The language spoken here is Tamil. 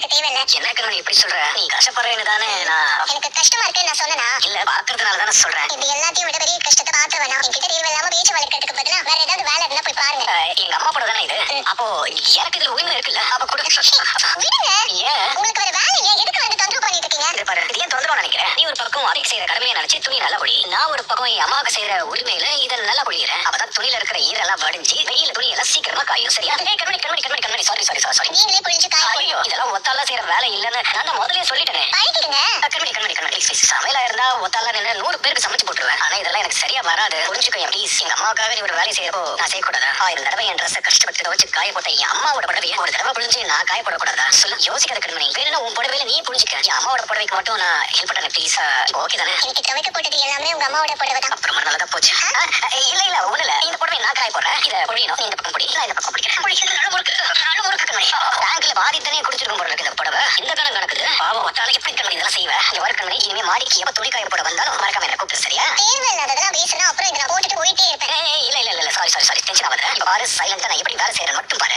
எனக்கு தேவையில்ல. என்ன கண்மணி இப்படி சொல்ற? நீ கஷ்டப்படுறேன்னு தானே நான். எனக்கு கஷ்டமா இருக்குன்னு நான் சொன்னேனா? இல்ல பாக்குறதுனால தானே சொல்றேன். இது எல்லாத்தையும் விட பெரிய கஷ்டத்தை பார்த்தவனா? என்கிட்ட தேவையில்லாம பேச்சு வளர்க்கறதுக்கு பதிலா வேற ஏதாவது வேலை இருந்தா போய் பாருங்க. எங்க அம்மா படம் தானே இது. அப்போ எனக்கு இதுல உரிமை இருக்குல்ல. அப்ப கொடுங்க. விடுங்க. ஏன் உங்களுக்கு வேற வேலை இல்லையா? எதுக்கு வந்து தொந்தரவு பண்ணிட்டு இருக்கீங்க? இது பாரு, இது ஏன் தொந்தரவா நினைக்கிறேன்? நீ ஒரு பக்கம் அடிக்க செய்யற கடமையை நினைச்சு துணி நல்லா பொழி. நான் ஒரு பக்கம் என் அம்மாவுக்கு செய்யற உரிமையில இதை நல்லா பொழிகிறேன். அப்பதான் துணியில இருக்கிற ஈரெல்லாம் வடிஞ்சு வெயில துணி எல்லாம் சீக்கிரமா காயும். சரியா? கண்மணி கண்மணி கண்மணி கண்மணி சாரி. நீங்களே புரிஞ்சு காய போடுங்க. ஐயோ, இதெல்லாம் ஒத்தால செய்யற வேலை இல்லன்னு நான் தான் முதல்லயே சொல்லிட்டேனே. பழகிடுங்க. கண்மணி கண்மணி கண்மணி சமையலா இருந்தா ஒத்தால நின்று 100 பேருக்கு சமைச்சு போட்டுருவேன். ஆனா இதெல்லாம் எனக்கு சரியா வராது. புரிஞ்சுக்கோ ப்ளீஸ். எங்க அம்மாவுக்காக நீ ஒரு வேலை செய்யறப்போ நான் செய்யக்கூடாதா? 1000 தடவை என் ட்ரெஸ் கஷ்டப்பட்டு துவைச்சு காய போட்ட என் அம்மாவோட புடவையை ஒரு தடவை புரிஞ்சு நான் காய போடக்கூடாதா? சொல்லு, யோசிக்காத கண்மணி. வேணும்னா உன் புடவையில நீ புரிஞ்சுக்க. என் அம்மாவோட புடவைக்கு மட்டும் நான் ஹெல்ப் பண்ணேன் ப்ளீஸ். ஓகே தானே? எனக்கு துவைக்க போட்டது எல்லாமே உங்க அம்மாவோட புடவை தான். அப்புறமா நல்லதா போச்சு. இல்ல ஒண்ணு இல்ல. இந்த புடவை நான் காய போடுறேன். இத புரியணும். இந்த பக்கம் புடி, நான் இந்த பக்கம் பிடிக்கிறேன். பேங்க்ல பாதி தனியா குடிச்சிருக்கும் போல இருக்கு இந்த புடவை. இந்த கணக்கு நடக்குது. பாவம் ஒத்தால எப்படி கண்மணி இதெல்லாம் செய்வேன்? இந்த வர கண்மணி இனிமே மாடிக்கு எப்ப துணி காய போட வந்தாலும் மறக்காம என்ன கூப்பிட்டு. சரியா? தேவையில்லாததெல்லாம் பேசுனா அப்புறம் இதை நான் போட்டுட்டு போயிட்டே இருப்பேன். இல்ல சாரி டென்ஷன் ஆகாத. இப்ப பாரு, சைலண்டா நான் எப்படி வேலை செய்யறேன் மட்டும் பாரு.